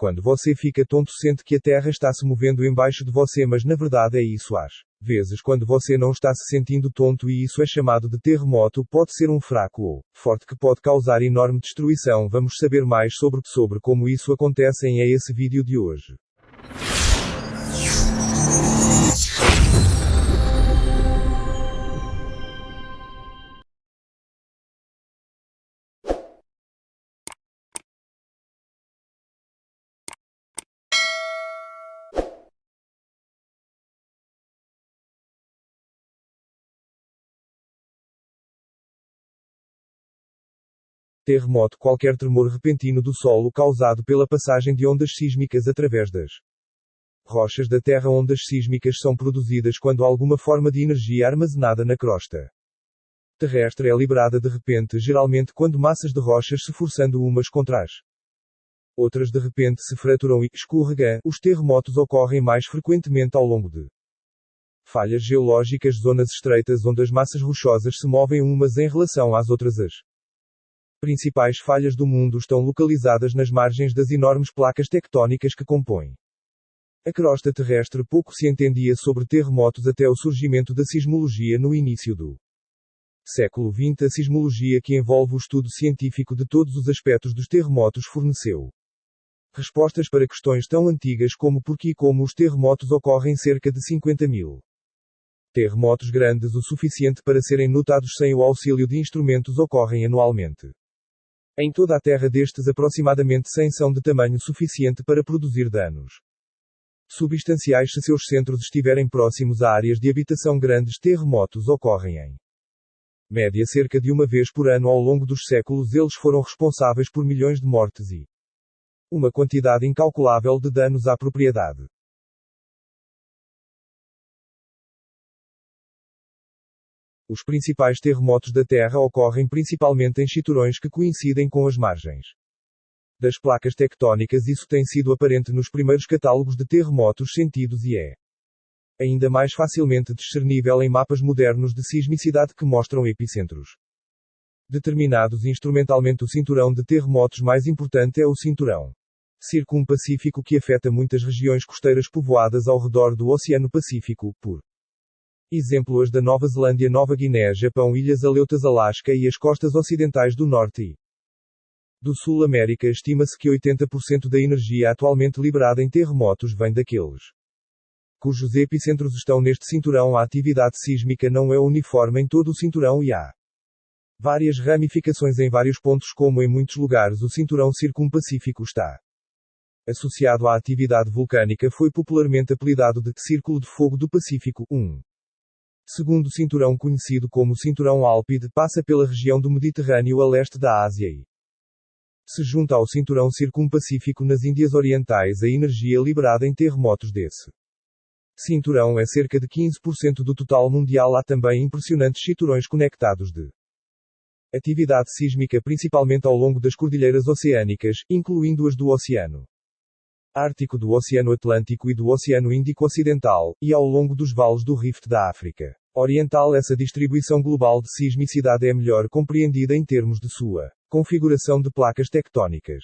Quando você fica tonto, sente que a Terra está se movendo embaixo de você, mas na verdade é isso às vezes quando você não está se sentindo tonto, e isso é chamado de terremoto. Pode ser um fraco ou forte que pode causar enorme destruição. Vamos saber mais sobre como isso acontece em esse vídeo de hoje. Terremoto: qualquer tremor repentino do solo causado pela passagem de ondas sísmicas através das rochas da Terra. Ondas sísmicas são produzidas quando alguma forma de energia armazenada na crosta terrestre é liberada de repente, geralmente quando massas de rochas se forçando umas contra as outras de repente se fraturam e escorregam. Os terremotos ocorrem mais frequentemente ao longo de falhas geológicas, zonas estreitas onde as massas rochosas se movem umas em relação às outras. As principais falhas do mundo estão localizadas nas margens das enormes placas tectónicas que compõem a crosta terrestre. Pouco se entendia sobre terremotos até o surgimento da sismologia no início do século XX. A sismologia, que envolve o estudo científico de todos os aspectos dos terremotos, forneceu respostas para questões tão antigas como por que e como os terremotos ocorrem. Cerca de 50.000 terremotos grandes o suficiente para serem notados sem o auxílio de instrumentos ocorrem anualmente em toda a Terra. Destes, aproximadamente 100 são de tamanho suficiente para produzir danos substanciais se seus centros estiverem próximos a áreas de habitação. Grandes terremotos ocorrem em média cerca de uma vez por ano ao longo dos séculos. Eles foram responsáveis por milhões de mortes e uma quantidade incalculável de danos à propriedade. Os principais terremotos da Terra ocorrem principalmente em cinturões que coincidem com as margens das placas tectónicas. Isso tem sido aparente nos primeiros catálogos de terremotos sentidos e é ainda mais facilmente discernível em mapas modernos de sismicidade que mostram epicentros determinados instrumentalmente. O cinturão de terremotos mais importante é o cinturão circumpacífico, que afeta muitas regiões costeiras povoadas ao redor do Oceano Pacífico, por exemplo as da Nova Zelândia, Nova Guiné, Japão, Ilhas Aleutas, Alasca e as costas ocidentais do Norte e do Sul. América. Estima-se que 80% da energia atualmente liberada em terremotos vem daqueles cujos epicentros estão neste cinturão. A atividade sísmica não é uniforme em todo o cinturão e há várias ramificações em vários pontos. Como em muitos lugares, o cinturão circumpacífico está associado à atividade vulcânica. Foi popularmente apelidado de Círculo de Fogo do Pacífico. Segundo cinturão, conhecido como Cinturão Álpide, passa pela região do Mediterrâneo a leste da Ásia e se junta ao Cinturão Circumpacífico nas Índias Orientais. A energia liberada em terremotos desse cinturão é cerca de 15% do total mundial. Há também impressionantes cinturões conectados de atividade sísmica, principalmente ao longo das cordilheiras oceânicas, incluindo as do Oceano Ártico, do Oceano Atlântico e do Oceano Índico Ocidental, e ao longo dos vales do Rift da África Oriental. Essa distribuição global de sismicidade é melhor compreendida em termos de sua configuração de placas tectónicas.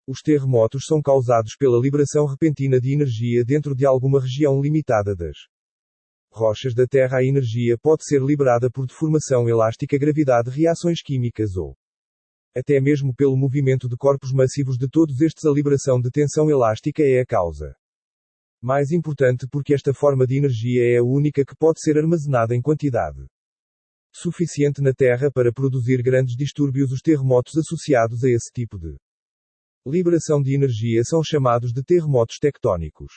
Os terremotos são causados pela liberação repentina de energia dentro de alguma região limitada das rochas da Terra. A energia pode ser liberada por deformação elástica, gravidade, reações químicas ou até mesmo pelo movimento de corpos massivos. De todos estes, a liberação de tensão elástica é a causa mais importante, porque esta forma de energia é a única que pode ser armazenada em quantidade suficiente na Terra para produzir grandes distúrbios. Os terremotos associados a esse tipo de liberação de energia são chamados de terremotos tectónicos.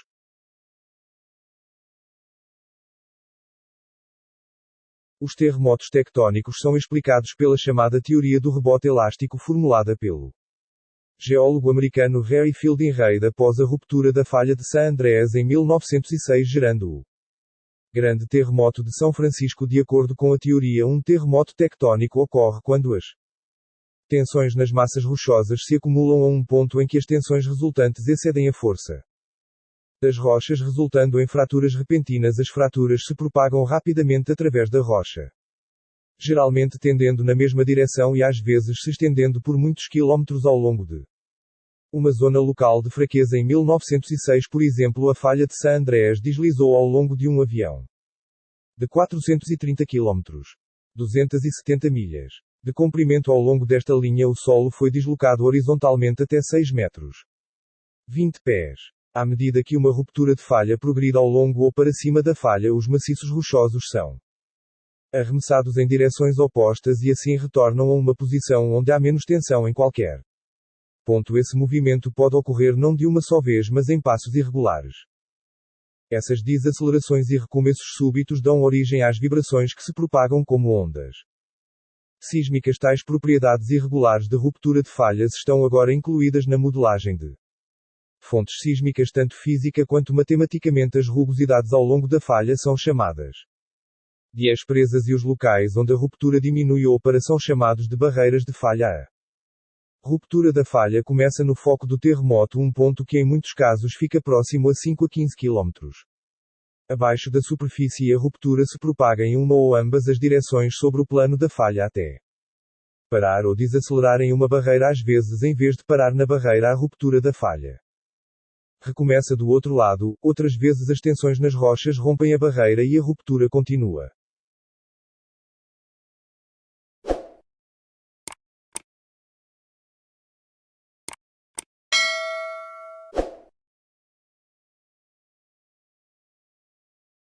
Os terremotos tectónicos são explicados pela chamada teoria do rebote elástico, formulada pelo geólogo americano Harry Fielding Reid após a ruptura da falha de San Andreas em 1906, gerando o Grande Terremoto de São Francisco. De acordo com a teoria, um terremoto tectónico ocorre quando as tensões nas massas rochosas se acumulam a um ponto em que as tensões resultantes excedem a força das rochas, resultando em fraturas repentinas. As fraturas se propagam rapidamente através da rocha, geralmente tendendo na mesma direção e às vezes se estendendo por muitos quilómetros ao longo de uma zona local de fraqueza. Em 1906, por exemplo, a falha de San Andreas deslizou ao longo de um avião de 430 km, 270 milhas, de comprimento. Ao longo desta linha, o solo foi deslocado horizontalmente até 6 metros, 20 pés. À medida que uma ruptura de falha progride ao longo ou para cima da falha, os maciços rochosos são arremessados em direções opostas e assim retornam a uma posição onde há menos tensão em qualquer ponto. Esse movimento pode ocorrer não de uma só vez, mas em passos irregulares. Essas desacelerações e recomeços súbitos dão origem às vibrações que se propagam como ondas sísmicas. Tais propriedades irregulares de ruptura de falhas estão agora incluídas na modelagem de fontes sísmicas, tanto física quanto matematicamente. As rugosidades ao longo da falha são chamadas de asperezas e os locais onde a ruptura diminui ou para são chamados de barreiras de falha. A ruptura da falha começa no foco do terremoto, um ponto que em muitos casos fica próximo a 5 a 15 km abaixo da superfície, e a ruptura se propaga em uma ou ambas as direções sobre o plano da falha até parar ou desacelerar em uma barreira. Às vezes, em vez de parar na barreira, a ruptura da falha recomeça do outro lado. Outras vezes as tensões nas rochas rompem a barreira e a ruptura continua.